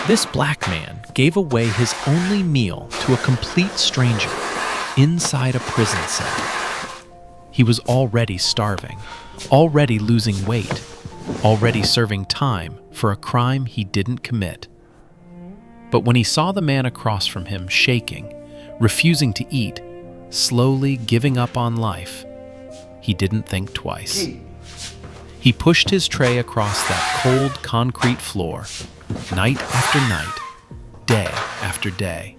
This black man gave away his only meal to a complete stranger inside a prison cell. He was already starving, already losing weight, already serving time for a crime he didn't commit. But when he saw the man across from him shaking, refusing to eat, slowly giving up on life, he didn't think twice. He pushed his tray across that cold concrete floor, night after night, day after day,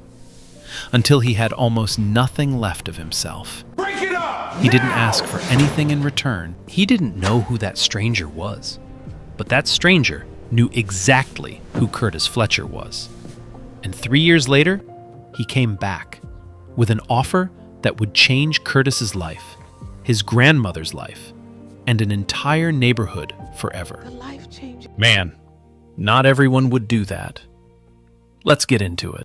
until he had almost nothing left of himself. Break it up! He didn't ask for anything in return. He didn't know who that stranger was, but that stranger knew exactly who Curtis Fletcher was. And 3 years later, he came back with an offer that would change Curtis's life, his grandmother's life, and an entire neighborhood forever. Man, not everyone would do that. Let's get into it.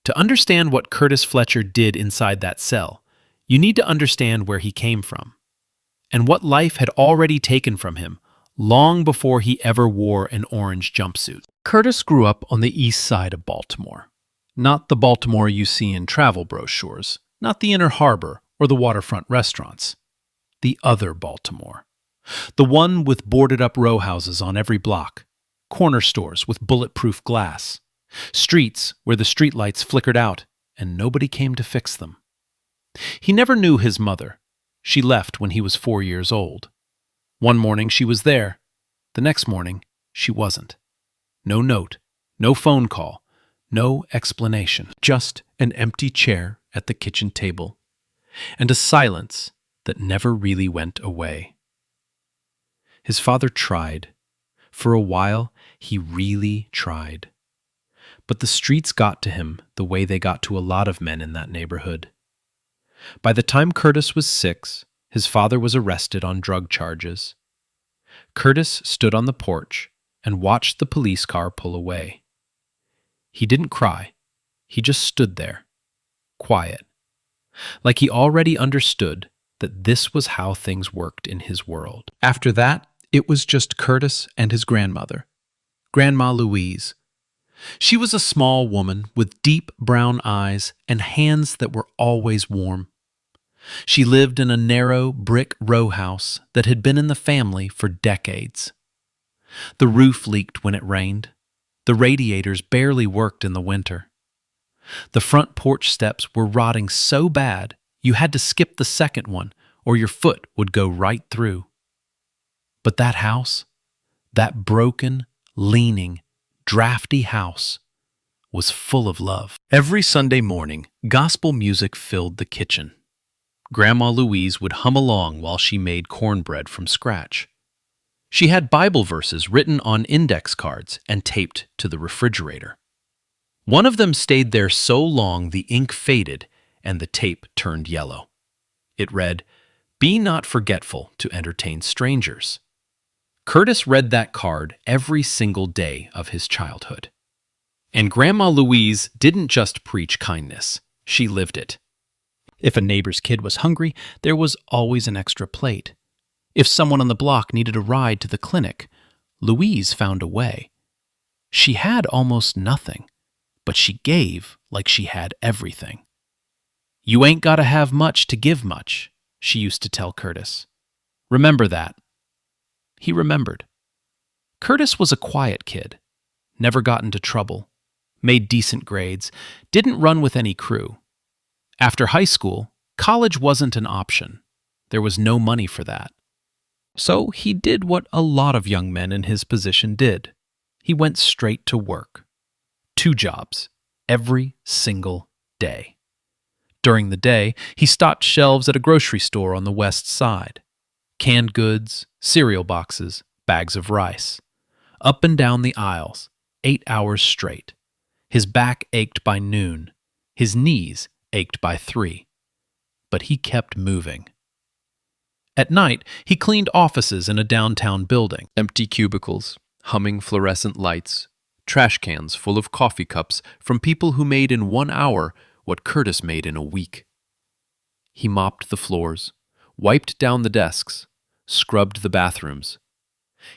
To understand what Curtis Fletcher did inside that cell, you need to understand where he came from and what life had already taken from him long before he ever wore an orange jumpsuit. Curtis grew up on the east side of Baltimore. Not the Baltimore you see in travel brochures, not the Inner Harbor or the waterfront restaurants. The other Baltimore. The one with boarded-up row houses on every block, corner stores with bulletproof glass, streets where the streetlights flickered out and nobody came to fix them. He never knew his mother. She left when he was 4 years old. One morning she was there. The next morning she wasn't. No note, no phone call, no explanation. Just an empty chair at the kitchen table and a silence that never really went away. His father tried. For a while, he really tried. But the streets got to him the way they got to a lot of men in that neighborhood. By the time Curtis was 6, his father was arrested on drug charges. Curtis stood on the porch and watched the police car pull away. He didn't cry. He just stood there, quiet, like he already understood that this was how things worked in his world. After that, it was just Curtis and his grandmother, Grandma Louise. She was a small woman with deep brown eyes and hands that were always warm. She lived in a narrow brick row house that had been in the family for decades. The roof leaked when it rained. The radiators barely worked in the winter. The front porch steps were rotting so bad you had to skip the second one or your foot would go right through. But that house, that broken, leaning, drafty house, was full of love. Every Sunday morning, gospel music filled the kitchen. Grandma Louise would hum along while she made cornbread from scratch. She had Bible verses written on index cards and taped to the refrigerator. One of them stayed there so long the ink faded and the tape turned yellow. It read, "Be not forgetful to entertain strangers." Curtis read that card every single day of his childhood. And Grandma Louise didn't just preach kindness, she lived it. If a neighbor's kid was hungry, there was always an extra plate. If someone on the block needed a ride to the clinic, Louise found a way. She had almost nothing, but she gave like she had everything. "You ain't gotta have much to give much," she used to tell Curtis. "Remember that." He remembered. Curtis was a quiet kid, never got into trouble, made decent grades, didn't run with any crew. After high school, college wasn't an option. There was no money for that. So he did what a lot of young men in his position did. He went straight to work. 2 jobs, every single day. During the day, he stocked shelves at a grocery store on the west side. Canned goods, cereal boxes, bags of rice. Up and down the aisles, 8 hours straight. His back ached by noon. His knees ached by 3. But he kept moving. At night, he cleaned offices in a downtown building. Empty cubicles, humming fluorescent lights, trash cans full of coffee cups from people who made in 1 hour what Curtis made in a week. He mopped the floors, wiped down the desks, scrubbed the bathrooms.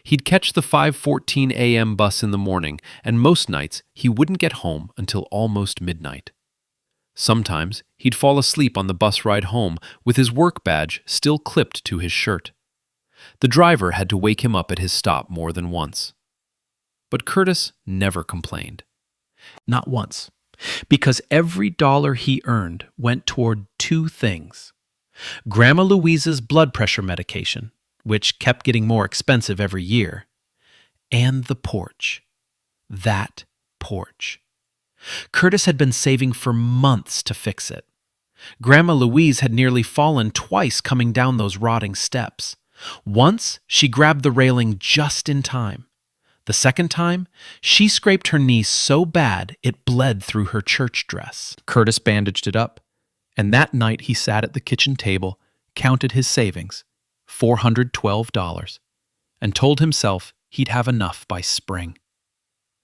He'd catch the 5:14 a.m. bus in the morning, and most nights he wouldn't get home until almost midnight. Sometimes he'd fall asleep on the bus ride home with his work badge still clipped to his shirt. The driver had to wake him up at his stop more than once. But Curtis never complained. Not once. Because every dollar he earned went toward two things: Grandma Louise's blood pressure medication, which kept getting more expensive every year, and the porch. That porch. Curtis had been saving for months to fix it. Grandma Louise had nearly fallen twice coming down those rotting steps. Once, she grabbed the railing just in time. The second time, she scraped her knee so bad it bled through her church dress. Curtis bandaged it up, and that night he sat at the kitchen table, counted his savings, $412, and told himself he'd have enough by spring.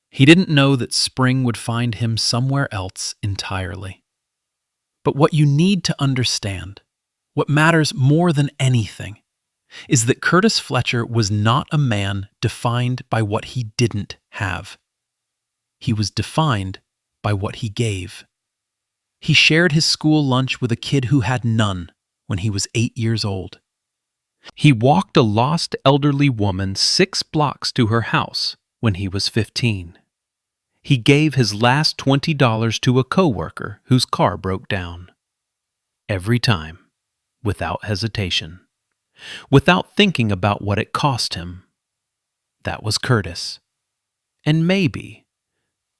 He didn't know that spring would find him somewhere else entirely. But what you need to understand, what matters more than anything, is that Curtis Fletcher was not a man defined by what he didn't have. He was defined by what he gave. He shared his school lunch with a kid who had none when he was 8 years old. He walked a lost elderly woman 6 blocks to her house when he was 15. He gave his last $20 to a coworker whose car broke down. Every time, without hesitation, without thinking about what it cost him. That was Curtis. And maybe,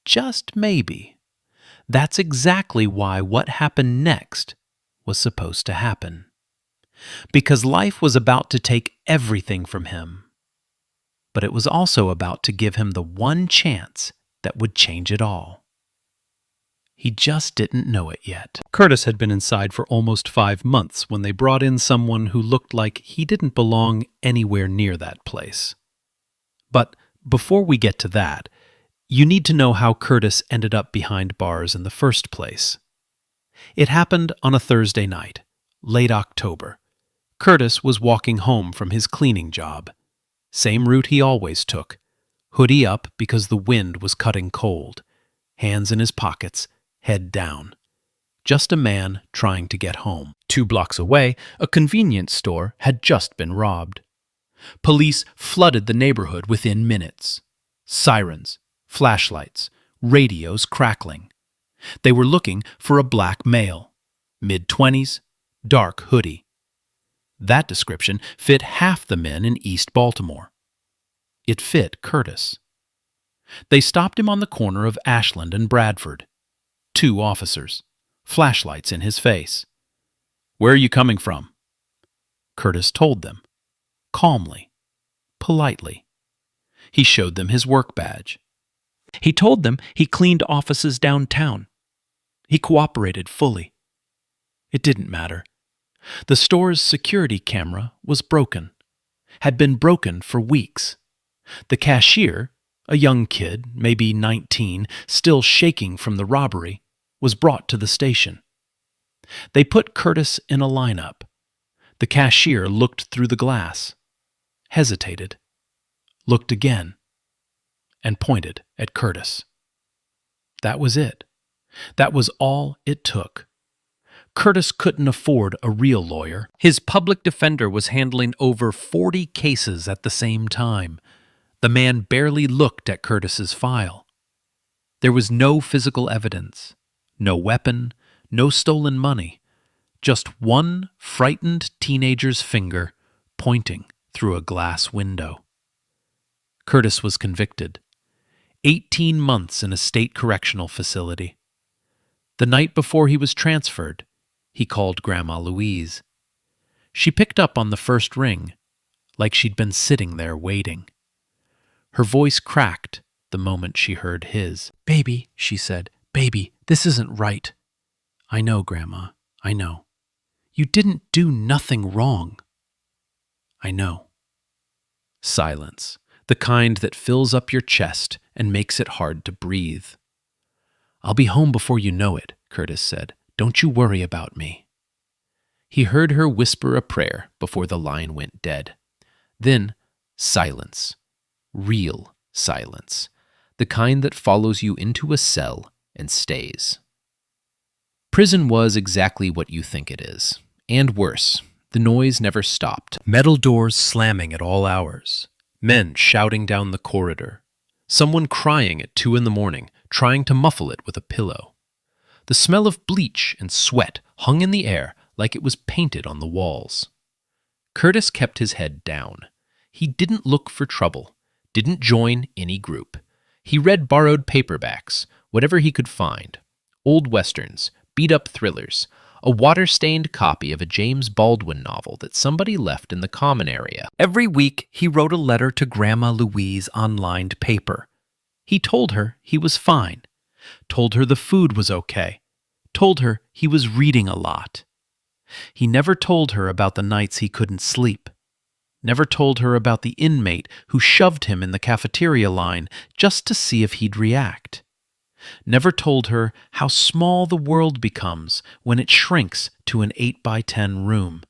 just maybe, that's exactly why what happened next was supposed to happen. Because life was about to take everything from him. But it was also about to give him the one chance that would change it all. He just didn't know it yet. Curtis had been inside for almost 5 months when they brought in someone who looked like he didn't belong anywhere near that place. But before we get to that, you need to know how Curtis ended up behind bars in the first place. It happened on a Thursday night, late October. Curtis was walking home from his cleaning job. Same route he always took. Hoodie up because the wind was cutting cold. Hands in his pockets, head down. Just a man trying to get home. 2 blocks away, a convenience store had just been robbed. Police flooded the neighborhood within minutes. Sirens, flashlights, radios crackling. They were looking for a black male. Mid-20s, dark hoodie. That description fit half the men in East Baltimore. It fit Curtis. They stopped him on the corner of Ashland and Bradford. 2 officers, flashlights in his face. "Where are you coming from?" Curtis told them, calmly, politely. He showed them his work badge. He told them he cleaned offices downtown. He cooperated fully. It didn't matter. The store's security camera was broken, had been broken for weeks. The cashier, a young kid, maybe 19, still shaking from the robbery, was brought to the station. They put Curtis in a lineup. The cashier looked through the glass, hesitated, looked again, and pointed at Curtis. That was it. That was all it took. Curtis couldn't afford a real lawyer. His public defender was handling over 40 cases at the same time. The man barely looked at Curtis's file. There was no physical evidence, no weapon, no stolen money, just one frightened teenager's finger pointing through a glass window. Curtis was convicted. 18 months in a state correctional facility. The night before he was transferred, he called Grandma Louise. She picked up on the first ring, like she'd been sitting there waiting. Her voice cracked the moment she heard his. "Baby," she said, "baby, this isn't right." "I know, Grandma, I know. You didn't do nothing wrong." "I know." Silence, the kind that fills up your chest and makes it hard to breathe. "I'll be home before you know it," Curtis said. "Don't you worry about me." He heard her whisper a prayer before the line went dead. Then, silence. real silence, the kind that follows you into a cell and stays. Prison was exactly what you think it is, and worse. The noise never stopped. Metal doors slamming at all hours, men shouting down the corridor, someone crying at 2 a.m, trying to muffle it with a pillow. The smell of bleach and sweat hung in the air like it was painted on the walls. Curtis kept his head down. He didn't look for trouble, didn't join any group. He read borrowed paperbacks, whatever he could find. Old westerns, beat-up thrillers, a water-stained copy of a James Baldwin novel that somebody left in the common area. Every week, he wrote a letter to Grandma Louise on lined paper. He told her he was fine, told her the food was okay, told her he was reading a lot. He never told her about the nights he couldn't sleep, never told her about the inmate who shoved him in the cafeteria line just to see if he'd react. Never told her how small the world becomes when it shrinks to an 8x10 room.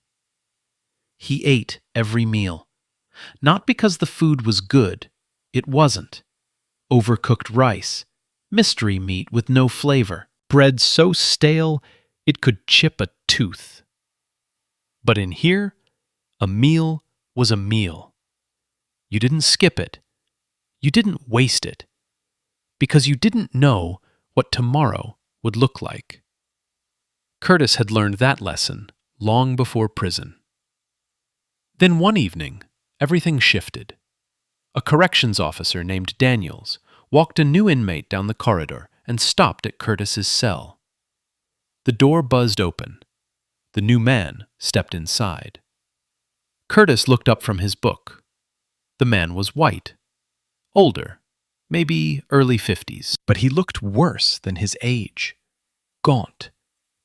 He ate every meal. Not because the food was good. It wasn't. Overcooked rice, mystery meat with no flavor, bread so stale it could chip a tooth. But in here, a meal was a meal. You didn't skip it. You didn't waste it. Because you didn't know what tomorrow would look like. Curtis had learned that lesson long before prison. Then one evening, everything shifted. A corrections officer named Daniels walked a new inmate down the corridor and stopped at Curtis's cell. The door buzzed open. The new man stepped inside. Curtis looked up from his book. The man was white, older, maybe early 50s, but he looked worse than his age. Gaunt,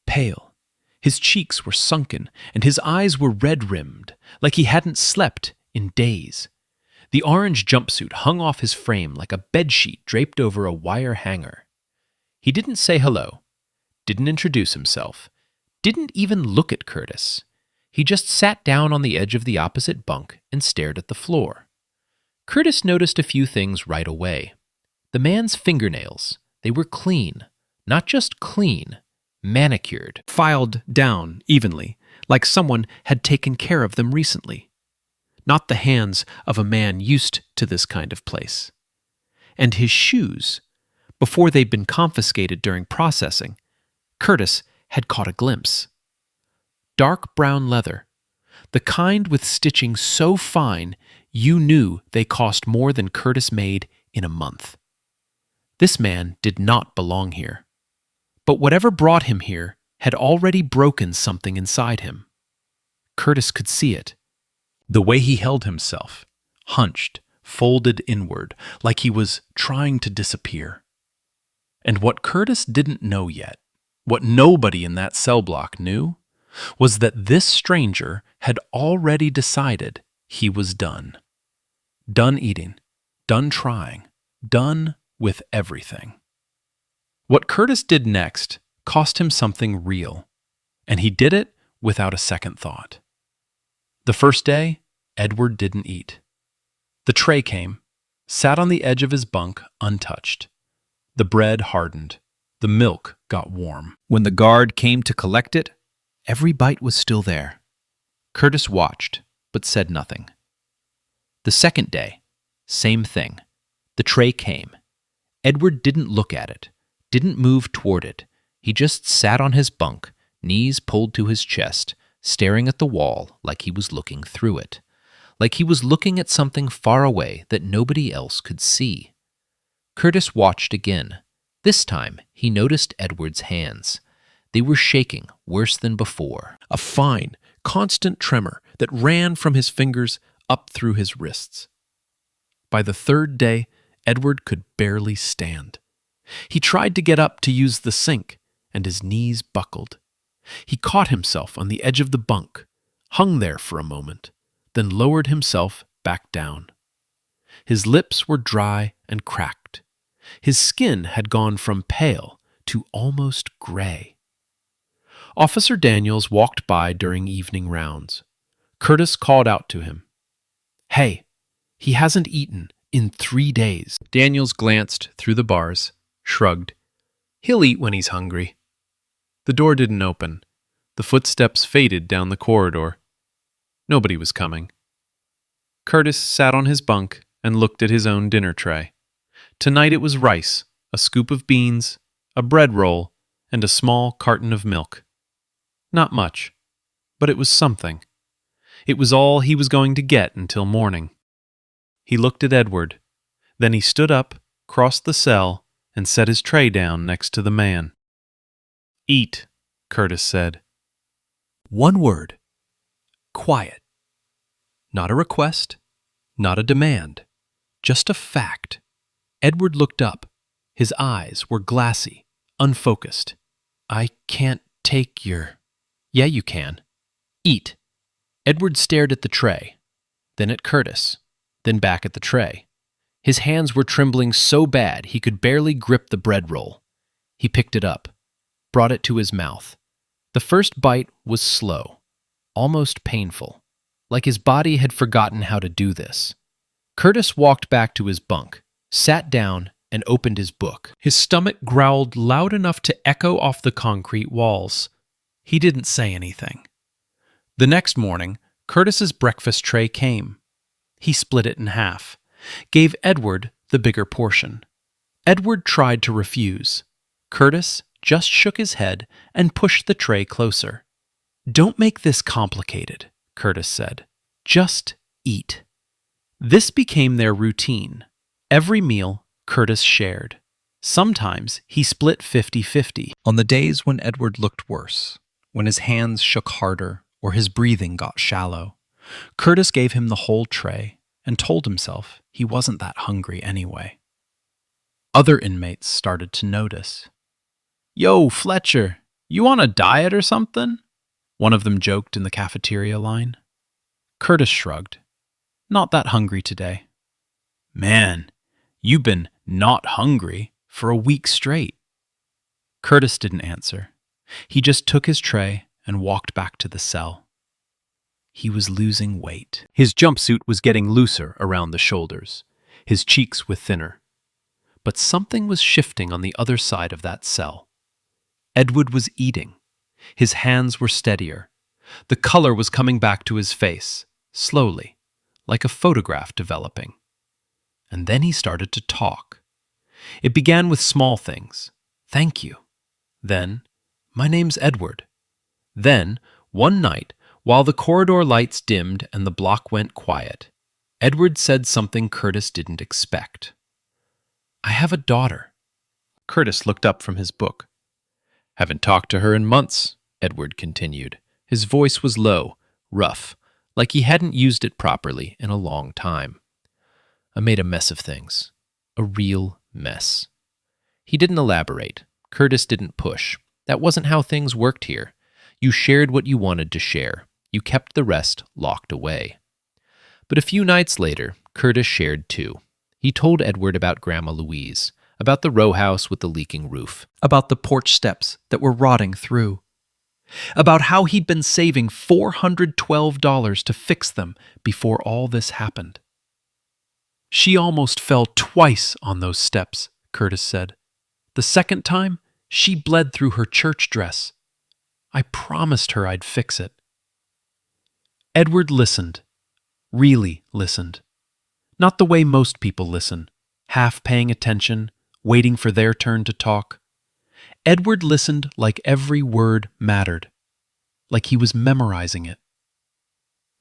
pale. His cheeks were sunken, and his eyes were red-rimmed, like he hadn't slept in days. The orange jumpsuit hung off his frame like a bedsheet draped over a wire hanger. He didn't say hello, didn't introduce himself, didn't even look at Curtis. He just sat down on the edge of the opposite bunk and stared at the floor. Curtis noticed a few things right away. The man's fingernails, they were clean, not just clean, manicured, filed down evenly, like someone had taken care of them recently. Not the hands of a man used to this kind of place. And his shoes, before they'd been confiscated during processing, Curtis had caught a glimpse. Dark brown leather, the kind with stitching so fine you knew they cost more than Curtis made in a month. This man did not belong here. But whatever brought him here had already broken something inside him. Curtis could see it. The way he held himself, hunched, folded inward, like he was trying to disappear. And what Curtis didn't know yet, what nobody in that cell block knew, was that this stranger had already decided he was done. Done eating, done trying, done with everything. What Curtis did next cost him something real, and he did it without a second thought. The first day, Edward didn't eat. The tray came, sat on the edge of his bunk untouched. The bread hardened. The milk got warm. When the guard came to collect it, every bite was still there. Curtis watched, but said nothing. The second day, same thing. The tray came. Edward didn't look at it, didn't move toward it. He just sat on his bunk, knees pulled to his chest, staring at the wall like he was looking through it, like he was looking at something far away that nobody else could see. Curtis watched again. This time, he noticed Edward's hands. They were shaking worse than before. A fine, constant tremor that ran from his fingers up through his wrists. By the third day, Edward could barely stand. He tried to get up to use the sink, and his knees buckled. He caught himself on the edge of the bunk, hung there for a moment, then lowered himself back down. His lips were dry and cracked. His skin had gone from pale to almost gray. Officer Daniels walked by during evening rounds. Curtis called out to him. "Hey, he hasn't eaten In 3 days. Daniels glanced through the bars, shrugged. He'll eat when he's hungry. The door didn't open. The footsteps faded down the corridor. Nobody was coming. Curtis sat on his bunk and looked at his own dinner tray. Tonight it was rice, a scoop of beans, a bread roll, and a small carton of milk. Not much, but it was something. It was all he was going to get until morning. He looked at Edward. Then he stood up, crossed the cell, and set his tray down next to the man. "Eat," Curtis said. One word. Quiet. Not a request, not a demand, just a fact. Edward looked up. His eyes were glassy, unfocused. "I can't take your—" "Yeah, you can. Eat." Edward stared at the tray, then at Curtis, then back at the tray. His hands were trembling so bad he could barely grip the bread roll. He picked it up, brought it to his mouth. The first bite was slow, almost painful, like his body had forgotten how to do this. Curtis walked back to his bunk, sat down, and opened his book. His stomach growled loud enough to echo off the concrete walls. He didn't say anything. The next morning, Curtis's breakfast tray came. He split it in half, gave Edward the bigger portion. Edward tried to refuse. Curtis just shook his head and pushed the tray closer. "Don't make this complicated," Curtis said. "Just eat." This became their routine. Every meal, Curtis shared. Sometimes he split 50-50. On the days when Edward looked worse, when his hands shook harder or his breathing got shallow, Curtis gave him the whole tray and told himself he wasn't that hungry anyway. Other inmates started to notice. "Yo, Fletcher, you on a diet or something?" one of them joked in the cafeteria line. Curtis shrugged. "Not that hungry today." "Man, you've been not hungry for a week straight." Curtis didn't answer. He just took his tray and walked back to the cell. He was losing weight. His jumpsuit was getting looser around the shoulders. His cheeks were thinner. But something was shifting on the other side of that cell. Edward was eating. His hands were steadier. The color was coming back to his face, slowly, like a photograph developing. And then he started to talk. It began with small things. "Thank you." Then, "My name's Edward." Then, one night, while the corridor lights dimmed and the block went quiet, Edward said something Curtis didn't expect. "I have a daughter." Curtis looked up from his book. "Haven't talked to her in months," Edward continued. His voice was low, rough, like he hadn't used it properly in a long time. "I made a mess of things. A real mess." He didn't elaborate. Curtis didn't push. That wasn't how things worked here. You shared what you wanted to share. You kept the rest locked away. But a few nights later, Curtis shared too. He told Edward about Grandma Louise, about the row house with the leaking roof, about the porch steps that were rotting through, about how he'd been saving $412 to fix them before all this happened. "She almost fell twice on those steps," Curtis said. "The second time, she bled through her church dress. I promised her I'd fix it." Edward listened, really listened. Not the way most people listen, half paying attention, waiting for their turn to talk. Edward listened like every word mattered, like he was memorizing it.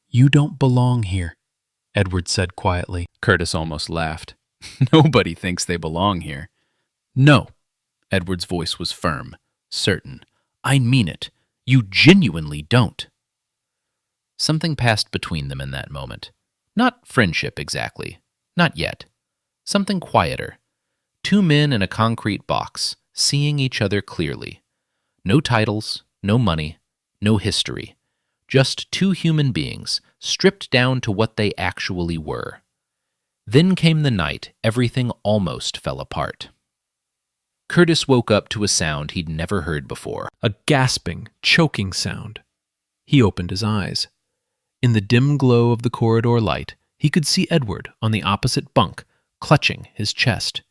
"You don't belong here," Edward said quietly. Curtis almost laughed. "Nobody thinks they belong here." "No." Edward's voice was firm, certain. "I mean it. You genuinely don't." Something passed between them in that moment. Not friendship exactly. Not yet. Something quieter. Two men in a concrete box, seeing each other clearly. No titles, no money, no history. Just two human beings, stripped down to what they actually were. Then came the night everything almost fell apart. Curtis woke up to a sound he'd never heard before. A gasping, choking sound. He opened his eyes. In the dim glow of the corridor light, he could see Edward on the opposite bunk, clutching his chest.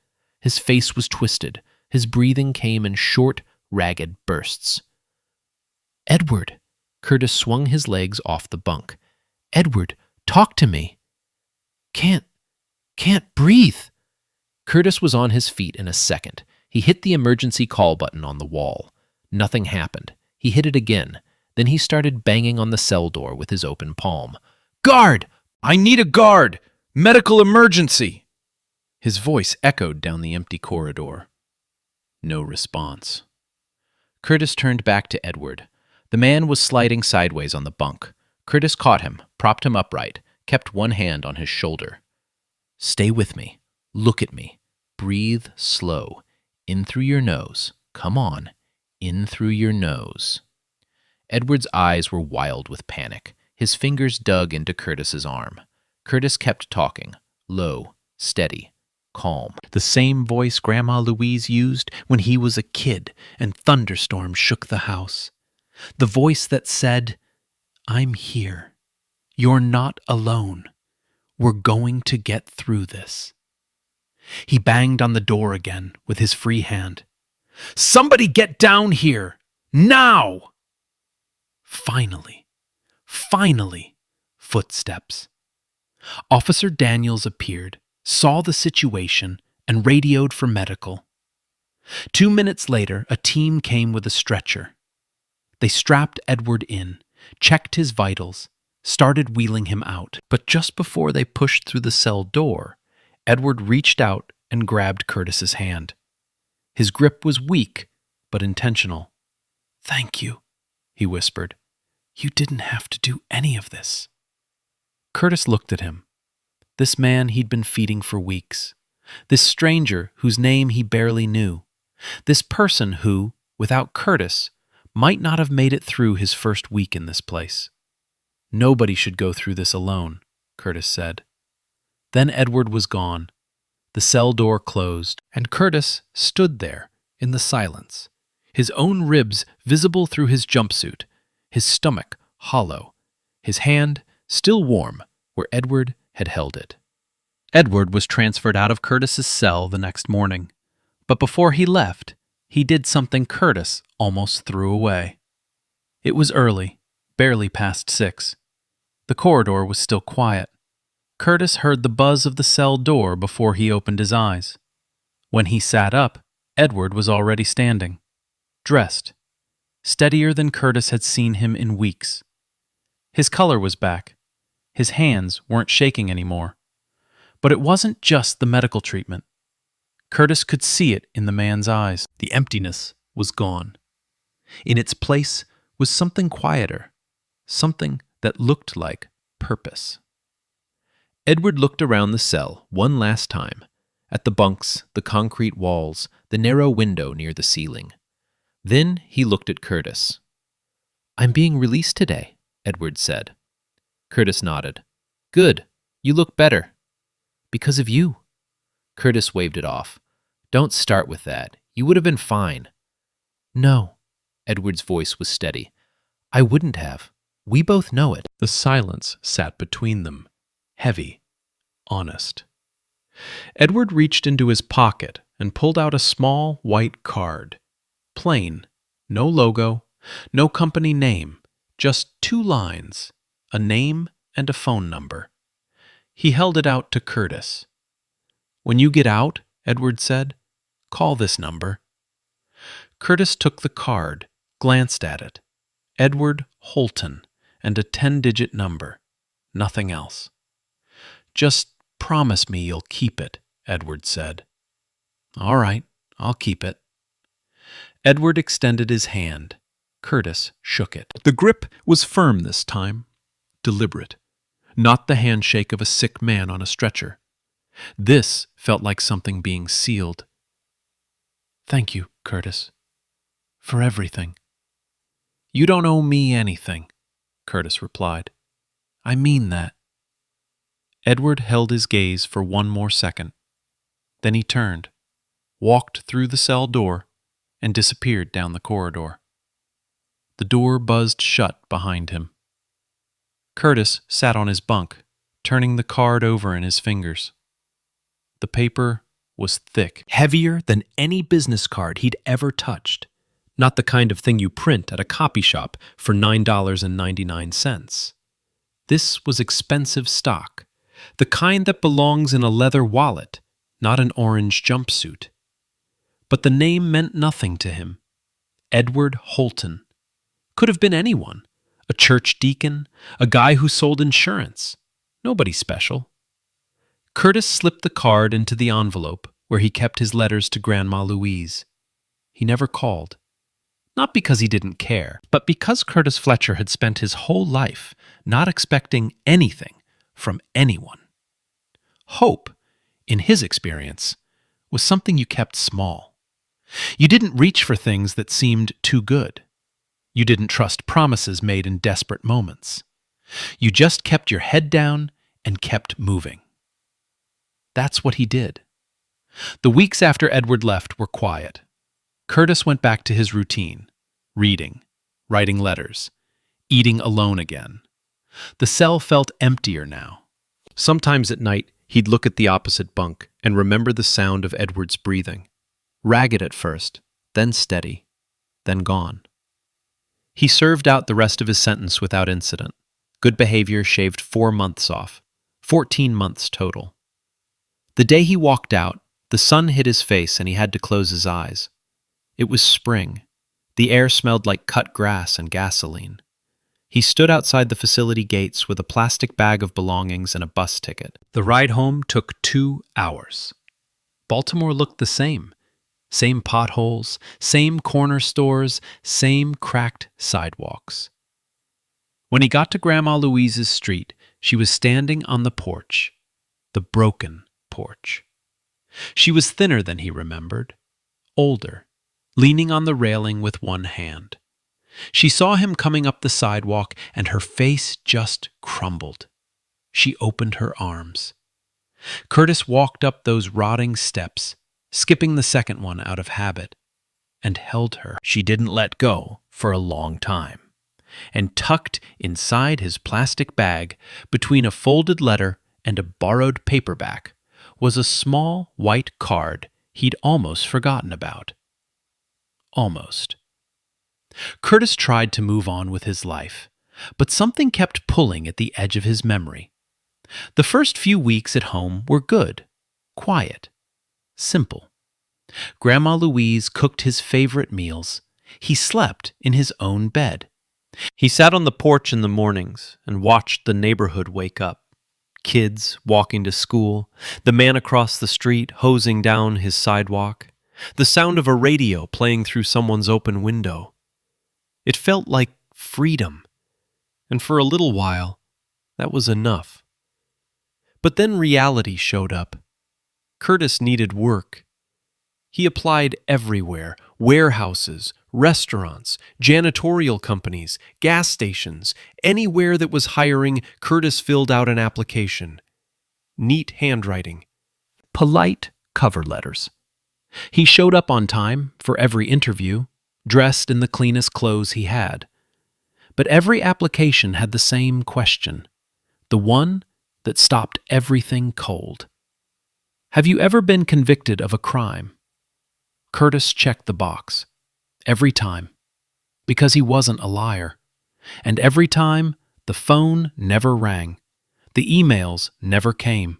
His face was twisted. His breathing came in short, ragged bursts. "Edward!" Curtis swung his legs off the bunk. "Edward, talk to me!" Can't breathe!" Curtis was on his feet in a second. He hit the emergency call button on the wall. Nothing happened. He hit it again. Then he started banging on the cell door with his open palm. "Guard! I need a guard! Medical emergency!" His voice echoed down the empty corridor. No response. Curtis turned back to Edward. The man was sliding sideways on the bunk. Curtis caught him, propped him upright, kept one hand on his shoulder. "Stay with me. Look at me. Breathe slow. In through your nose. Come on. In through your nose." Edward's eyes were wild with panic. His fingers dug into Curtis's arm. Curtis kept talking, low, steady, calm. The same voice Grandma Louise used when he was a kid and thunderstorms shook the house. The voice that said, "I'm here. You're not alone. We're going to get through this." He banged on the door again with his free hand. "Somebody get down here! Now!" Finally, footsteps. Officer Daniels appeared, saw the situation, and radioed for medical. 2 minutes later, a team came with a stretcher. They strapped Edward in, checked his vitals, started wheeling him out. But just before they pushed through the cell door, Edward reached out and grabbed Curtis's hand. His grip was weak, but intentional. "Thank you," he whispered. "You didn't have to do any of this." Curtis looked at him. This man he'd been feeding for weeks. This stranger whose name he barely knew. This person who, without Curtis, might not have made it through his first week in this place. "Nobody should go through this alone," Curtis said. Then Edward was gone. The cell door closed, and Curtis stood there in the silence, his own ribs visible through his jumpsuit, his stomach hollow, his hand still warm where Edward had held it. Edward was transferred out of Curtis's cell the next morning, but before he left, he did something Curtis almost threw away. It was early, barely past 6. The corridor was still quiet. Curtis heard the buzz of the cell door before he opened his eyes. When he sat up, Edward was already standing, dressed, steadier than Curtis had seen him in weeks. His color was back. His hands weren't shaking anymore. But it wasn't just the medical treatment. Curtis could see it in the man's eyes. The emptiness was gone. In its place was something quieter, something that looked like purpose. Edward looked around the cell one last time, at the bunks, the concrete walls, the narrow window near the ceiling. Then he looked at Curtis. "I'm being released today," Edward said. Curtis nodded. "Good. You look better." "Because of you." Curtis waved it off. "Don't start with that. You would have been fine." "No." Edward's voice was steady. "I wouldn't have. We both know it." The silence sat between them, heavy, honest. Edward reached into his pocket and pulled out a small white card. Plain, no logo, no company name, just 2 lines, a name and a phone number. He held it out to Curtis. "When you get out," Edward said, "call this number." Curtis took the card, glanced at it. Edward Holton and a 10-digit number. Nothing else. "Just promise me you'll keep it," Edward said. "All right, I'll keep it." Edward extended his hand. Curtis shook it. The grip was firm this time, deliberate, not the handshake of a sick man on a stretcher. This felt like something being sealed. "Thank you, Curtis, for everything." "You don't owe me anything," Curtis replied. "I mean that." Edward held his gaze for one more second. Then he turned, walked through the cell door, and disappeared down the corridor. The door buzzed shut behind him. Curtis sat on his bunk, turning the card over in his fingers. The paper was thick, heavier than any business card he'd ever touched. Not the kind of thing you print at a copy shop for $9.99. This was expensive stock, the kind that belongs in a leather wallet, not an orange jumpsuit. But the name meant nothing to him. Edward Holton. Could have been anyone. A church deacon, a guy who sold insurance. Nobody special. Curtis slipped the card into the envelope where he kept his letters to Grandma Louise. He never called. Not because he didn't care, but because Curtis Fletcher had spent his whole life not expecting anything from anyone. Hope, in his experience, was something you kept small. You didn't reach for things that seemed too good. You didn't trust promises made in desperate moments. You just kept your head down and kept moving. That's what he did. The weeks after Edward left were quiet. Curtis went back to his routine, reading, writing letters, eating alone again. The cell felt emptier now. Sometimes at night, he'd look at the opposite bunk and remember the sound of Edward's breathing. Ragged at first, then steady, then gone. He served out the rest of his sentence without incident. Good behavior shaved 4 months off, 14 months total. The day he walked out, the sun hit his face and he had to close his eyes. It was spring. The air smelled like cut grass and gasoline. He stood outside the facility gates with a plastic bag of belongings and a bus ticket. The ride home took 2 hours. Baltimore looked the same. Same potholes, same corner stores, same cracked sidewalks. When he got to Grandma Louise's street, she was standing on the porch, the broken porch. She was thinner than he remembered, older, leaning on the railing with one hand. She saw him coming up the sidewalk and her face just crumbled. She opened her arms. Curtis walked up those rotting steps, skipping the second one out of habit, and held her. She didn't let go for a long time. And tucked inside his plastic bag, between a folded letter and a borrowed paperback, was a small white card he'd almost forgotten about. Almost. Curtis tried to move on with his life, but something kept pulling at the edge of his memory. The first few weeks at home were good, quiet, simple. Grandma Louise cooked his favorite meals. He slept in his own bed. He sat on the porch in the mornings and watched the neighborhood wake up. Kids walking to school, the man across the street hosing down his sidewalk, the sound of a radio playing through someone's open window. It felt like freedom, and for a little while, that was enough. But then reality showed up. Curtis needed work. He applied everywhere: warehouses, restaurants, janitorial companies, gas stations. Anywhere that was hiring, Curtis filled out an application. Neat handwriting. Polite cover letters. He showed up on time for every interview, dressed in the cleanest clothes he had. But every application had the same question, the one that stopped everything cold. Have you ever been convicted of a crime? Curtis checked the box. Every time. Because he wasn't a liar. And every time, the phone never rang. The emails never came.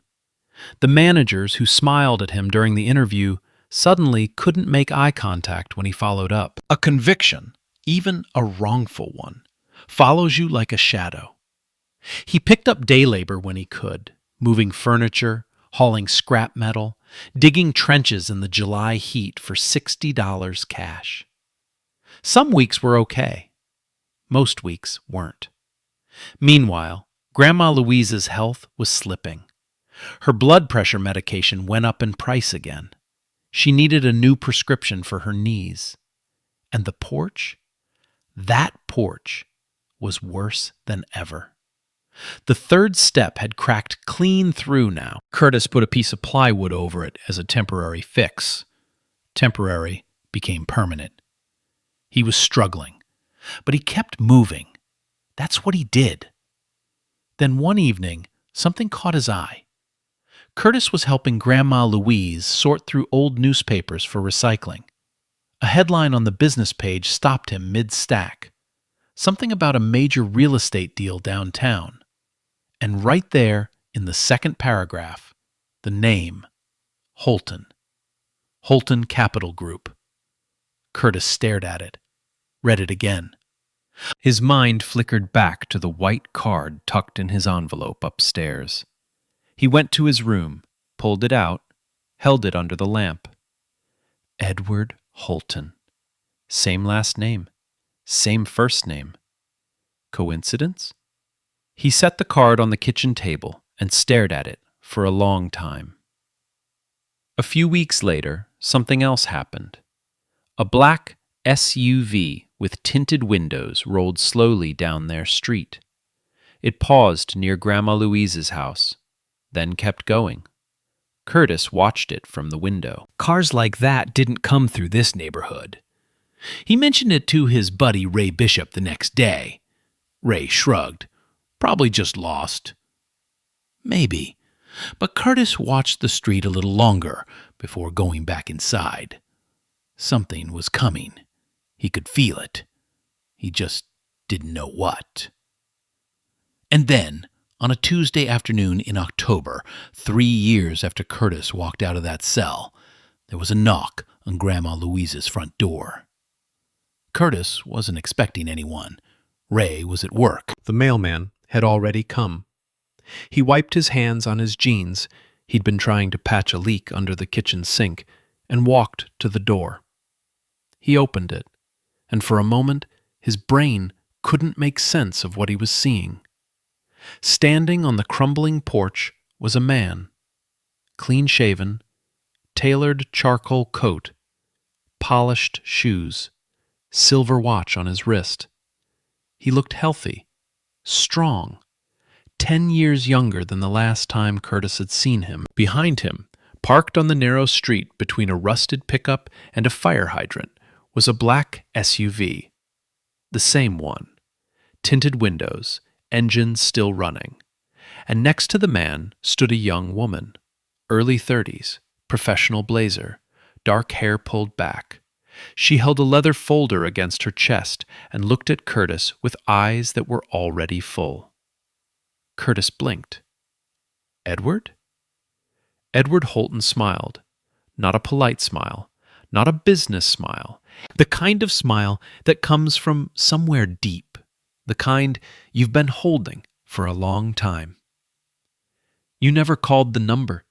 The managers who smiled at him during the interview suddenly couldn't make eye contact when he followed up. A conviction, even a wrongful one, follows you like a shadow. He picked up day labor when he could, moving furniture, hauling scrap metal, digging trenches in the July heat for $60 cash. Some weeks were okay. Most weeks weren't. Meanwhile, Grandma Louise's health was slipping. Her blood pressure medication went up in price again. She needed a new prescription for her knees. And the porch? That porch was worse than ever. The third step had cracked clean through now. Curtis put a piece of plywood over it as a temporary fix. Temporary became permanent. He was struggling, but he kept moving. That's what he did. Then one evening, something caught his eye. Curtis was helping Grandma Louise sort through old newspapers for recycling. A headline on the business page stopped him mid-stack. Something about a major real estate deal downtown. And right there, in the second paragraph, the name, Holton. Holton Capital Group. Curtis stared at it, read it again. His mind flickered back to the white card tucked in his envelope upstairs. He went to his room, pulled it out, held it under the lamp. Edward Holton. Same last name, same first name. Coincidence? He set the card on the kitchen table and stared at it for a long time. A few weeks later, something else happened. A black SUV with tinted windows rolled slowly down their street. It paused near Grandma Louise's house, then kept going. Curtis watched it from the window. Cars like that didn't come through this neighborhood. He mentioned it to his buddy Ray Bishop the next day. Ray shrugged. Probably just lost. Maybe. But Curtis watched the street a little longer before going back inside. Something was coming. He could feel it. He just didn't know what. And then, on a Tuesday afternoon in October, 3 years after Curtis walked out of that cell, there was a knock on Grandma Louise's front door. Curtis wasn't expecting anyone. Ray was at work. The mailman had already come. He wiped his hands on his jeans, he'd been trying to patch a leak under the kitchen sink, and walked to the door. He opened it, and for a moment his brain couldn't make sense of what he was seeing. Standing on the crumbling porch was a man, clean-shaven, tailored charcoal coat, polished shoes, silver watch on his wrist. He looked healthy, strong, 10 years younger than the last time Curtis had seen him. Behind him, parked on the narrow street between a rusted pickup and a fire hydrant, was a black SUV. The same one. Tinted windows, engine still running. And next to the man stood a young woman, early 30s, professional blazer, dark hair pulled back. She held a leather folder against her chest and looked at Curtis with eyes that were already full. Curtis blinked. Edward? Edward Holton smiled. Not a polite smile, not a business smile. The kind of smile that comes from somewhere deep. The kind you've been holding for a long time. You never called the number,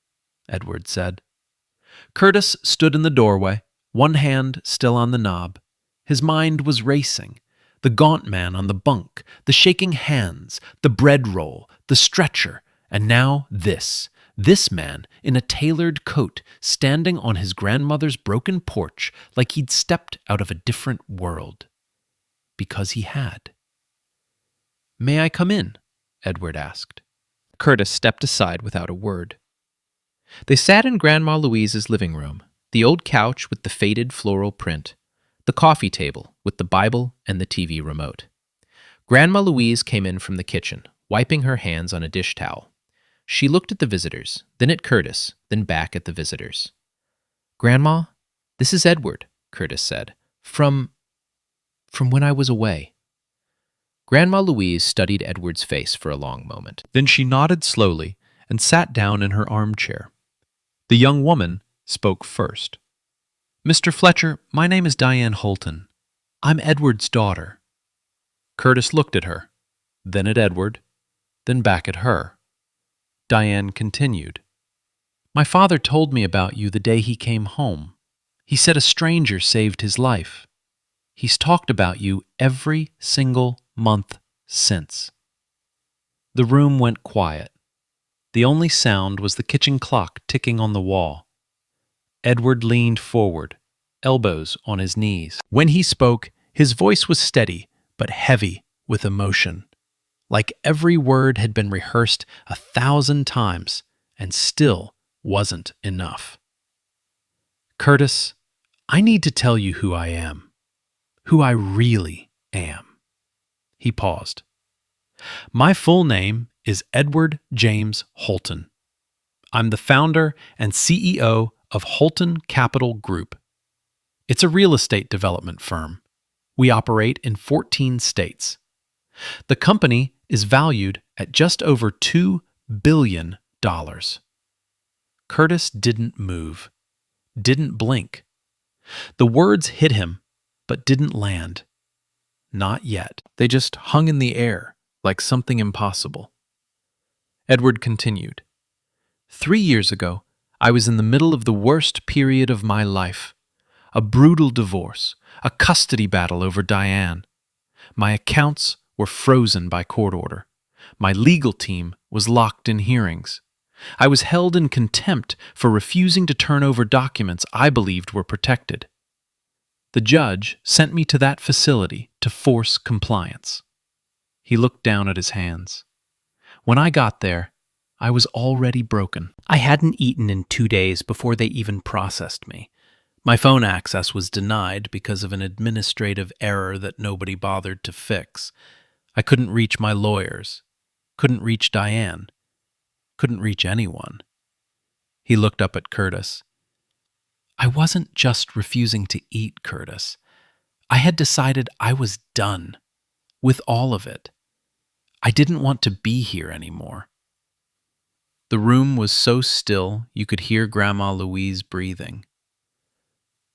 Edward said. Curtis stood in the doorway, one hand still on the knob. His mind was racing. The gaunt man on the bunk, the shaking hands, the bread roll, the stretcher, and now this man in a tailored coat standing on his grandmother's broken porch like he'd stepped out of a different world. Because he had. May I come in? Edward asked. Curtis stepped aside without a word. They sat in Grandma Louise's living room, the old couch with the faded floral print, the coffee table with the Bible and the TV remote. Grandma Louise came in from the kitchen, wiping her hands on a dish towel. She looked at the visitors, then at Curtis, then back at the visitors. Grandma, this is Edward, Curtis said, from when I was away. Grandma Louise studied Edward's face for a long moment. Then she nodded slowly and sat down in her armchair. The young woman spoke first. Mr. Fletcher, my name is Diane Holton. I'm Edward's daughter. Curtis looked at her, then at Edward, then back at her. Diane continued. My father told me about you the day he came home. He said a stranger saved his life. He's talked about you every single month since. The room went quiet. The only sound was the kitchen clock ticking on the wall. Edward leaned forward, elbows on his knees. When he spoke, his voice was steady but heavy with emotion, like every word had been rehearsed 1,000 times and still wasn't enough. Curtis, I need to tell you who I am, who I really am. He paused. My full name is Edward James Holton. I'm the founder and CEO of Holton Capital Group. It's a real estate development firm. We operate in 14 states. The company is valued at just over $2 billion. Curtis didn't move, didn't blink. The words hit him, but didn't land. Not yet. They just hung in the air, like something impossible. Edward continued. 3 years ago, I was in the middle of the worst period of my life. A brutal divorce, a custody battle over Diane. My accounts were frozen by court order. My legal team was locked in hearings. I was held in contempt for refusing to turn over documents I believed were protected. The judge sent me to that facility to force compliance. He looked down at his hands. When I got there, I was already broken. I hadn't eaten in 2 days before they even processed me. My phone access was denied because of an administrative error that nobody bothered to fix. I couldn't reach my lawyers, couldn't reach Diane, couldn't reach anyone. He looked up at Curtis. I wasn't just refusing to eat, Curtis. I had decided I was done with all of it. I didn't want to be here anymore. The room was so still you could hear Grandma Louise breathing.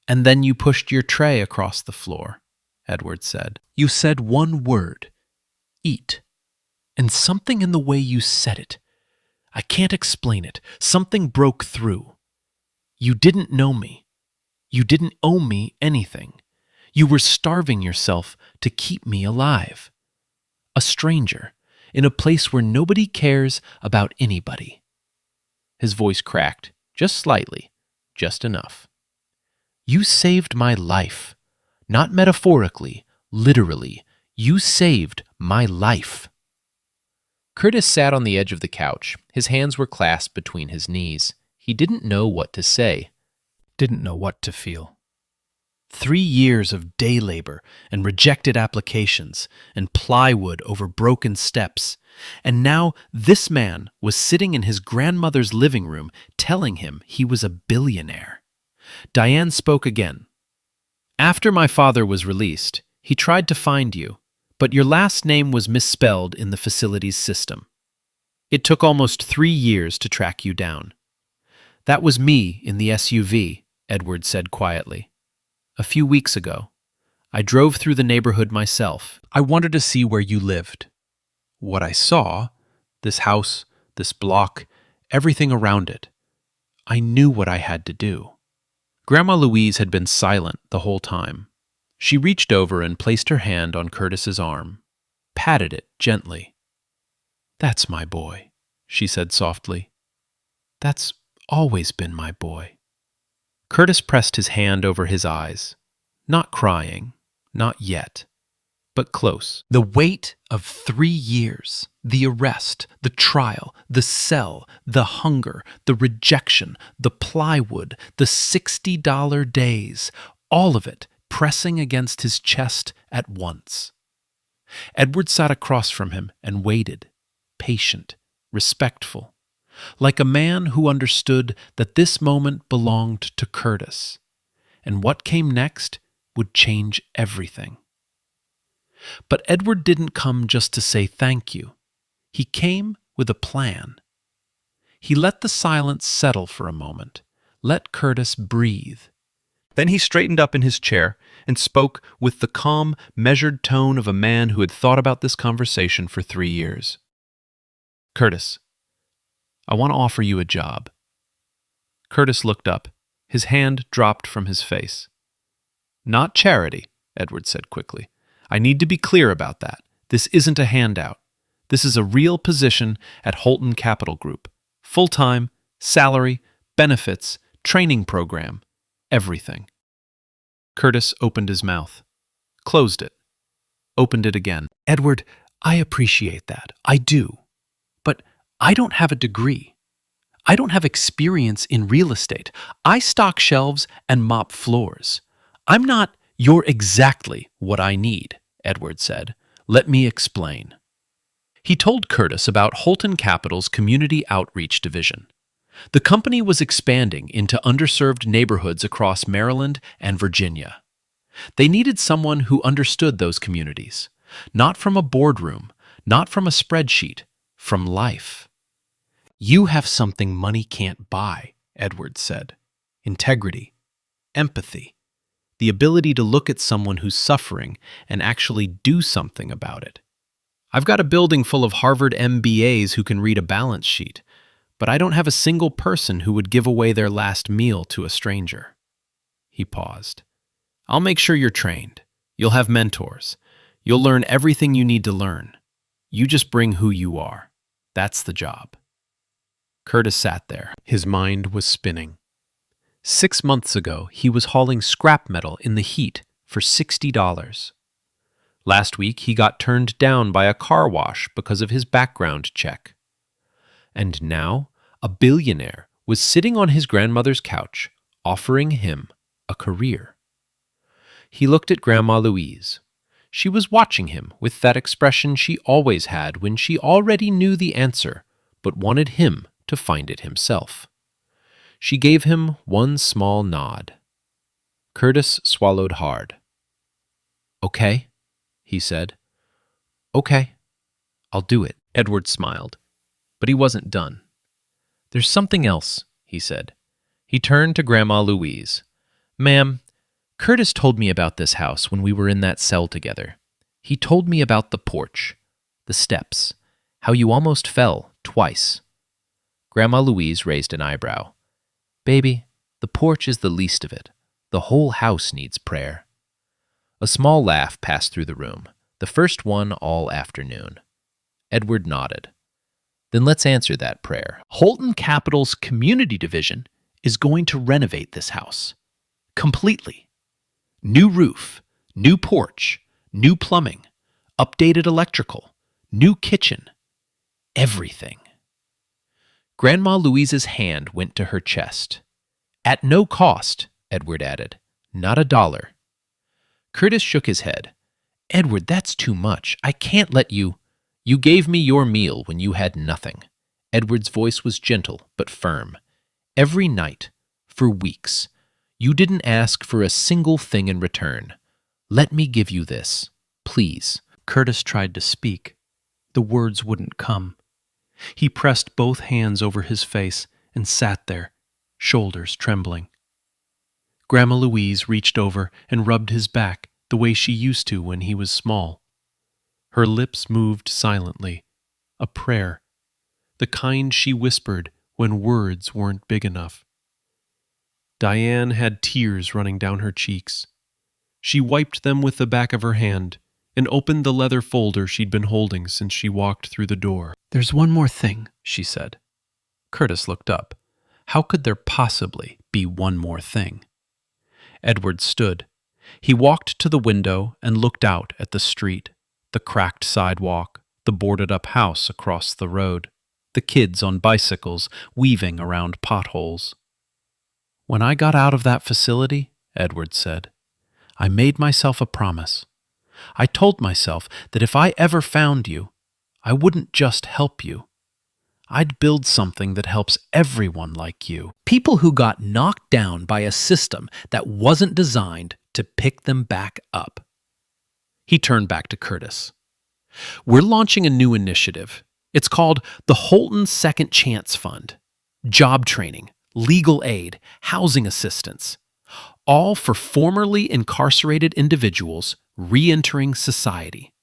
And then you pushed your tray across the floor, Edward said. You said one word, eat. And something in the way you said it, I can't explain it, something broke through. You didn't know me. You didn't owe me anything. You were starving yourself to keep me alive. A stranger, in a place where nobody cares about anybody. His voice cracked, just slightly, just enough. You saved my life. Not metaphorically, literally. You saved my life. Curtis sat on the edge of the couch. His hands were clasped between his knees. He didn't know what to say. Didn't know what to feel. 3 years of day labor and rejected applications and plywood over broken steps. And now this man was sitting in his grandmother's living room telling him he was a billionaire. Diane spoke again. After my father was released, he tried to find you, but your last name was misspelled in the facility's system. It took almost 3 years to track you down. That was me in the SUV, Edward said quietly. A few weeks ago, I drove through the neighborhood myself. I wanted to see where you lived. What I saw, this house, this block, everything around it, I knew what I had to do. Grandma Louise had been silent the whole time. She reached over and placed her hand on Curtis's arm, patted it gently. That's my boy, she said softly. That's always been my boy. Curtis pressed his hand over his eyes, not crying, not yet, but close. The weight of 3 years, the arrest, the trial, the cell, the hunger, the rejection, the plywood, the $60 days, all of it pressing against his chest at once. Edward sat across from him and waited, patient, respectful, like a man who understood that this moment belonged to Curtis, and what came next would change everything. But Edward didn't come just to say thank you. He came with a plan. He let the silence settle for a moment, let Curtis breathe. Then he straightened up in his chair and spoke with the calm, measured tone of a man who had thought about this conversation for 3 years. Curtis, I want to offer you a job. Curtis looked up. His hand dropped from his face. Not charity, Edward said quickly. I need to be clear about that. This isn't a handout. This is a real position at Holton Capital Group. Full-time, salary, benefits, training program, everything. Curtis opened his mouth, closed it, opened it again. Edward, I appreciate that. I do. But I don't have a degree. I don't have experience in real estate. I stock shelves and mop floors. I'm not You're exactly what I need, Edward said. Let me explain. He told Curtis about Holton Capital's Community Outreach Division. The company was expanding into underserved neighborhoods across Maryland and Virginia. They needed someone who understood those communities, not from a boardroom, not from a spreadsheet, from life. "You have something money can't buy," Edward said. "Integrity, empathy, the ability to look at someone who's suffering and actually do something about it. I've got a building full of Harvard MBAs who can read a balance sheet, but I don't have a single person who would give away their last meal to a stranger." He paused. "I'll make sure you're trained. You'll have mentors. You'll learn everything you need to learn. You just bring who you are. That's the job." Curtis sat there. His mind was spinning. 6 months ago, he was hauling scrap metal in the heat for $60. Last week, he got turned down by a car wash because of his background check. And now, a billionaire was sitting on his grandmother's couch, offering him a career. He looked at Grandma Louise. She was watching him with that expression she always had when she already knew the answer, but wanted him to find it himself. She gave him one small nod. Curtis swallowed hard. "Okay," he said. "Okay, I'll do it." Edward smiled, but he wasn't done. "There's something else," he said. He turned to Grandma Louise. "Ma'am, Curtis told me about this house when we were in that cell together. He told me about the porch, the steps, how you almost fell twice." Grandma Louise raised an eyebrow. "Baby, the porch is the least of it. The whole house needs prayer." A small laugh passed through the room, the first one all afternoon. Edward nodded. "Then let's answer that prayer. Holton Capital's community division is going to renovate this house. Completely. New roof, new porch, new plumbing, updated electrical, new kitchen, everything." Grandma Louise's hand went to her chest. "At no cost," Edward added. "Not $1." Curtis shook his head. "Edward, that's too much. I can't let you—" "You gave me your meal when you had nothing." Edward's voice was gentle but firm. "Every night, for weeks, you didn't ask for a single thing in return. Let me give you this, please." Curtis tried to speak. The words wouldn't come. He pressed both hands over his face and sat there, shoulders trembling. Grandma Louise reached over and rubbed his back the way she used to when he was small. Her lips moved silently, a prayer, the kind she whispered when words weren't big enough. Diane had tears running down her cheeks. She wiped them with the back of her hand and opened the leather folder she'd been holding since she walked through the door. "There's one more thing," she said. Curtis looked up. How could there possibly be one more thing? Edward stood. He walked to the window and looked out at the street, the cracked sidewalk, the boarded-up house across the road, the kids on bicycles weaving around potholes. "When I got out of that facility," Edward said, "I made myself a promise. I told myself that if I ever found you, I wouldn't just help you. I'd build something that helps everyone like you. People who got knocked down by a system that wasn't designed to pick them back up." He turned back to Curtis. "We're launching a new initiative. It's called the Holton Second Chance Fund. Job training, legal aid, housing assistance, all for formerly incarcerated individuals re-entering society.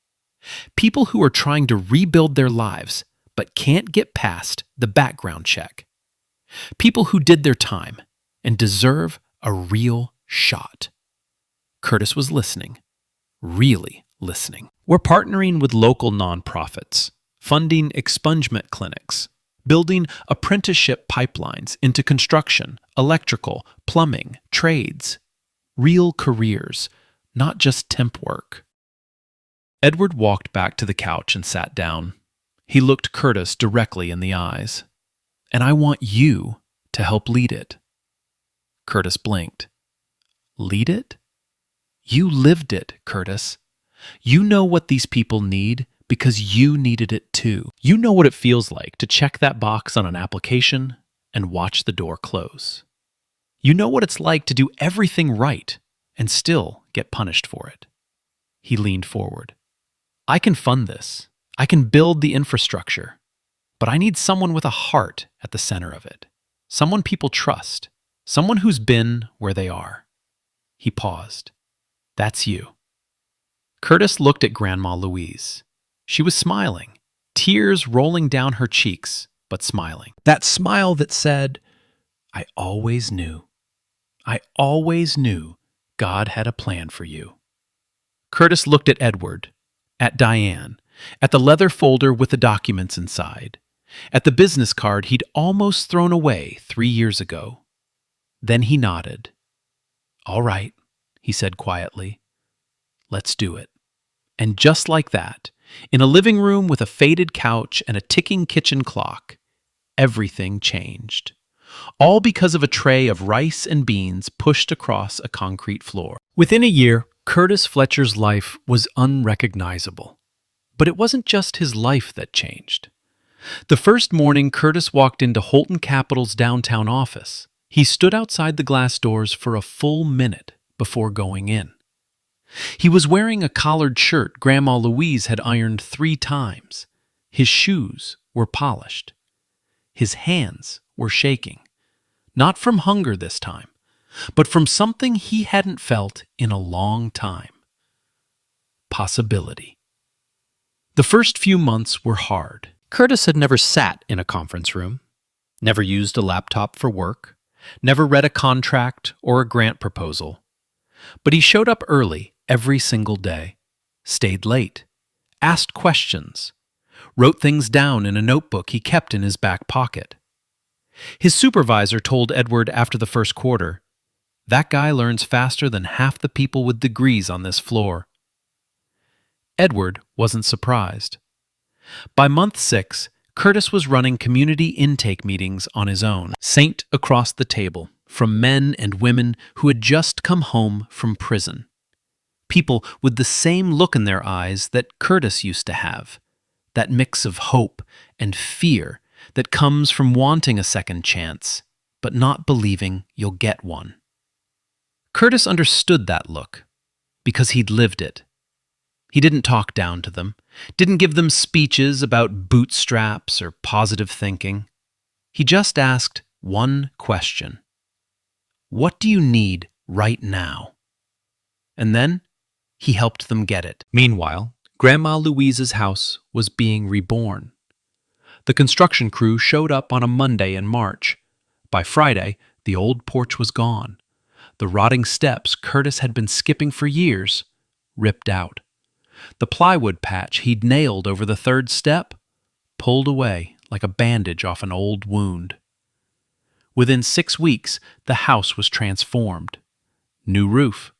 People who are trying to rebuild their lives but can't get past the background check. People who did their time and deserve a real shot." Curtis was listening, really listening. "We're partnering with local nonprofits, funding expungement clinics, building apprenticeship pipelines into construction, electrical, plumbing, trades. Real careers, not just temp work." Edward walked back to the couch and sat down. He looked Curtis directly in the eyes. "And I want you to help lead it." Curtis blinked. "Lead it? You lived it, Curtis. You know what these people need because you needed it too. You know what it feels like to check that box on an application and watch the door close. You know what it's like to do everything right and still get punished for it. He leaned forward. I can fund this. I can build the infrastructure. But I need someone with a heart at the center of it. Someone people trust. Someone who's been where they are. He paused. That's you. Curtis looked at Grandma Louise. She was smiling, tears rolling down her cheeks, but smiling. That smile that said, I always knew. I always knew God had a plan for you. Curtis looked at Edward, at Diane, at the leather folder with the documents inside, at the business card he'd almost thrown away 3 years ago. Then he nodded. All right, he said quietly. Let's do it. And just like that, in a living room with a faded couch and a ticking kitchen clock, everything changed. All because of a tray of rice and beans pushed across a concrete floor. Within a year, Curtis Fletcher's life was unrecognizable. But it wasn't just his life that changed. The first morning Curtis walked into Holton Capital's downtown office, he stood outside the glass doors for a full minute before going in. He was wearing a collared shirt Grandma Louise had ironed 3 times. His shoes were polished. His hands were shaking. Not from hunger this time, but from something he hadn't felt in a long time. Possibility. The first few months were hard. Curtis had never sat in a conference room, never used a laptop for work, never read a contract or a grant proposal. But he showed up early every single day, stayed late, asked questions, wrote things down in a notebook he kept in his back pocket. His supervisor told Edward after the first quarter, "That guy learns faster than half the people with degrees on this floor." Edward wasn't surprised. By month 6, Curtis was running community intake meetings on his own, saint across the table, from men and women who had just come home from prison. People with the same look in their eyes that Curtis used to have, that mix of hope and fear that comes from wanting a second chance, but not believing you'll get one. Curtis understood that look, because he'd lived it. He didn't talk down to them, didn't give them speeches about bootstraps or positive thinking. He just asked one question. What do you need right now? And then he helped them get it. Meanwhile, Grandma Louise's house was being reborn. The construction crew showed up on a Monday in March. By Friday, the old porch was gone. The rotting steps Curtis had been skipping for years ripped out. The plywood patch he'd nailed over the 3rd step pulled away like a bandage off an old wound. Within 6 weeks, the house was transformed. New roof,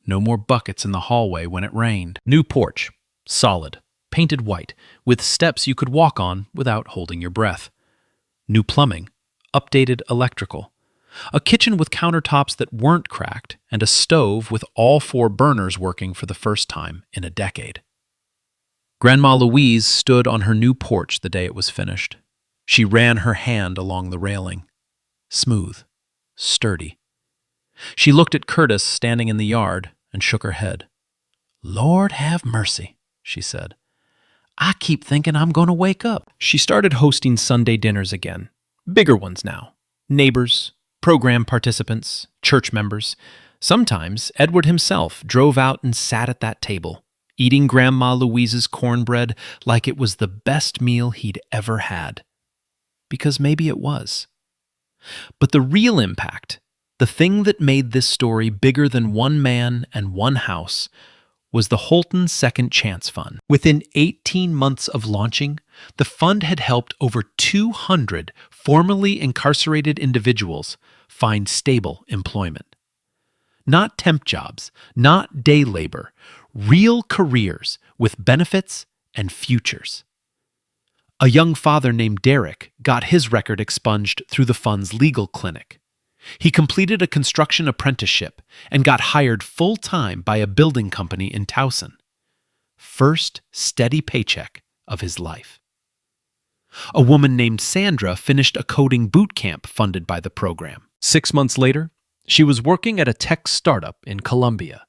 no more buckets in the hallway when it rained. New porch, solid, painted white, with steps you could walk on without holding your breath. New plumbing, updated electrical. A kitchen with countertops that weren't cracked, and a stove with all 4 burners working for the first time in a decade. Grandma Louise stood on her new porch the day it was finished. She ran her hand along the railing. Smooth, sturdy. She looked at Curtis standing in the yard and shook her head. "Lord have mercy," she said. "I keep thinking I'm going to wake up." She started hosting Sunday dinners again. Bigger ones now. Neighbors, program participants, church members. Sometimes Edward himself drove out and sat at that table, eating Grandma Louise's cornbread like it was the best meal he'd ever had. Because maybe it was. But the real impact, the thing that made this story bigger than one man and one house, was the Holton Second Chance Fund. Within 18 months of launching, the fund had helped over 200 formerly incarcerated individuals find stable employment. Not temp jobs, not day labor, real careers with benefits and futures. A young father named Derek got his record expunged through the fund's legal clinic. He completed a construction apprenticeship and got hired full-time by a building company in Towson. First steady paycheck of his life. A woman named Sandra finished a coding boot camp funded by the program. 6 months later, she was working at a tech startup in Colombia.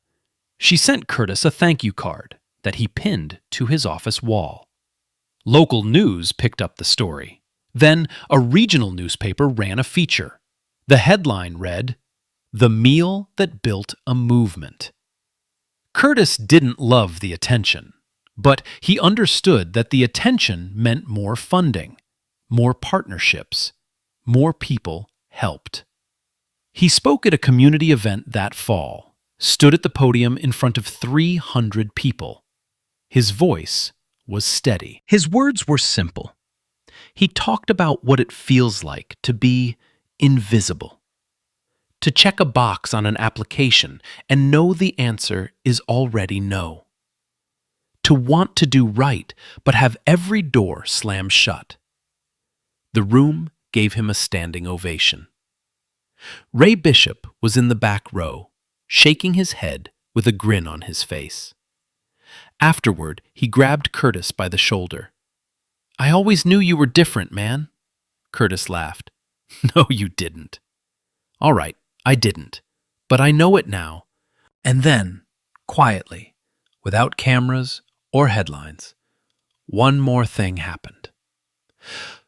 She sent Curtis a thank you card that he pinned to his office wall. Local news picked up the story. Then a regional newspaper ran a feature. The headline read, "The Meal That Built a Movement." Curtis didn't love the attention, but he understood that the attention meant more funding, more partnerships, more people helped. He spoke at a community event that fall, stood at the podium in front of 300 people. His voice was steady. His words were simple. He talked about what it feels like to be invisible, to check a box on an application and know the answer is already no, to want to do right but have every door slammed shut. The room gave him a standing ovation. Ray Bishop was in the back row, shaking his head with a grin on his face. Afterward, he grabbed Curtis by the shoulder. "I always knew you were different, man." Curtis laughed. "No, you didn't." "All right, I didn't. But I know it now." And then, quietly, without cameras or headlines, one more thing happened.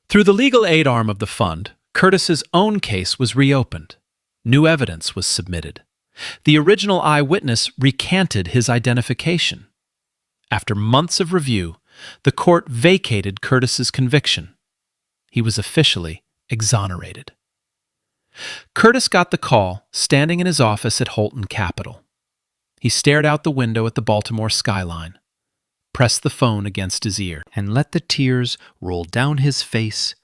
Through the legal aid arm of the fund, Curtis's own case was reopened. New evidence was submitted. The original eyewitness recanted his identification. After months of review, the court vacated Curtis's conviction. He was officially exonerated. Curtis got the call standing in his office at Holton Capital. He stared out the window at the Baltimore skyline, pressed the phone against his ear, and let the tears roll down his face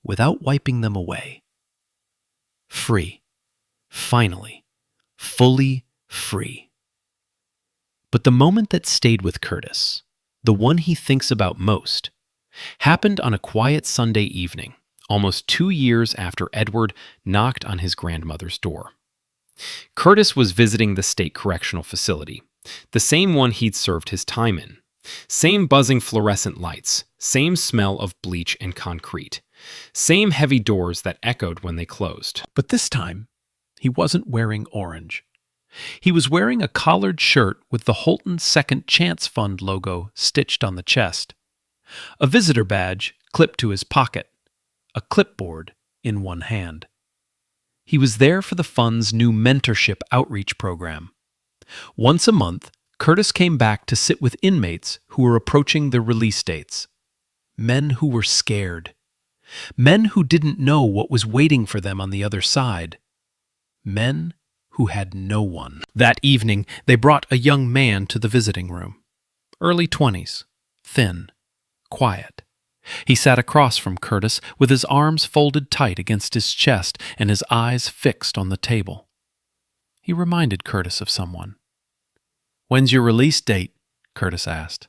without wiping them away. Free. Finally. Fully free. But the moment that stayed with Curtis, the one he thinks about most, happened on a quiet Sunday evening, almost 2 years after Edward knocked on his grandmother's door. Curtis was visiting the state correctional facility, the same one he'd served his time in. Same buzzing fluorescent lights, same smell of bleach and concrete, same heavy doors that echoed when they closed. But this time, he wasn't wearing orange. He was wearing a collared shirt with the Holton Second Chance Fund logo stitched on the chest, a visitor badge clipped to his pocket, a clipboard in one hand. He was there for the fund's new mentorship outreach program. Once a month, Curtis came back to sit with inmates who were approaching their release dates. Men who were scared. Men who didn't know what was waiting for them on the other side. Men who had no one. That evening, they brought a young man to the visiting room. Early 20s, thin, quiet. He sat across from Curtis with his arms folded tight against his chest and his eyes fixed on the table. He reminded Curtis of someone. "When's your release date?" Curtis asked.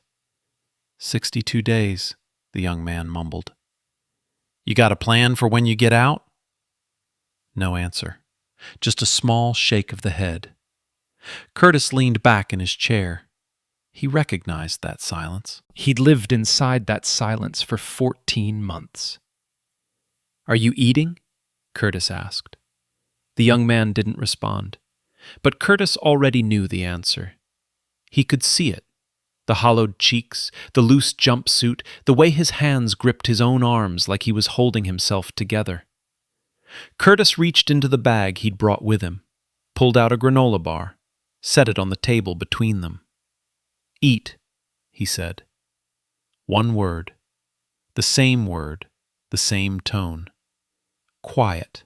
62 days, the young man mumbled. "You got a plan for when you get out?" No answer. Just a small shake of the head. Curtis leaned back in his chair. He recognized that silence. He'd lived inside that silence for 14 months. "Are you eating?" Curtis asked. The young man didn't respond, but Curtis already knew the answer. He could see it. The hollowed cheeks, the loose jumpsuit, the way his hands gripped his own arms like he was holding himself together. Curtis reached into the bag he'd brought with him, pulled out a granola bar, set it on the table between them. "Eat," he said. One word. The same tone. Quiet.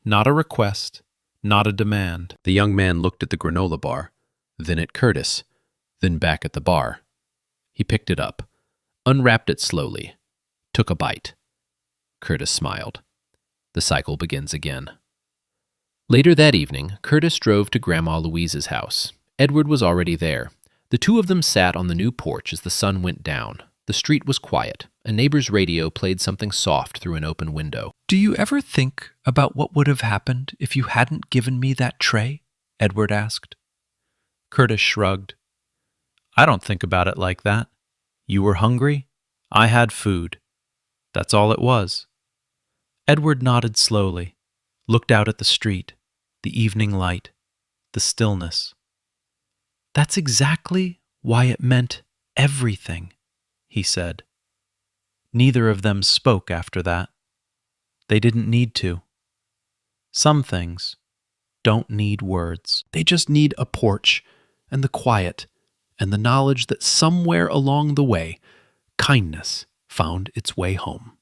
Not a request, not a demand. The young man looked at the granola bar, then at Curtis, then back at the bar. He picked it up, unwrapped it slowly, took a bite. Curtis smiled. The cycle begins again. Later that evening, Curtis drove to Grandma Louise's house. Edward was already there. The two of them sat on the new porch as the sun went down. The street was quiet. A neighbor's radio played something soft through an open window. "Do you ever think about what would have happened if you hadn't given me that tray?" Edward asked. Curtis shrugged. "I don't think about it like that. You were hungry. I had food. That's all it was. Edward nodded slowly, looked out at the street, the evening light, the stillness. That's exactly why it meant everything, he said. Neither of them spoke after that. They didn't need to. Some things don't need words. They just need a porch and the quiet and the knowledge that somewhere along the way, kindness found its way home.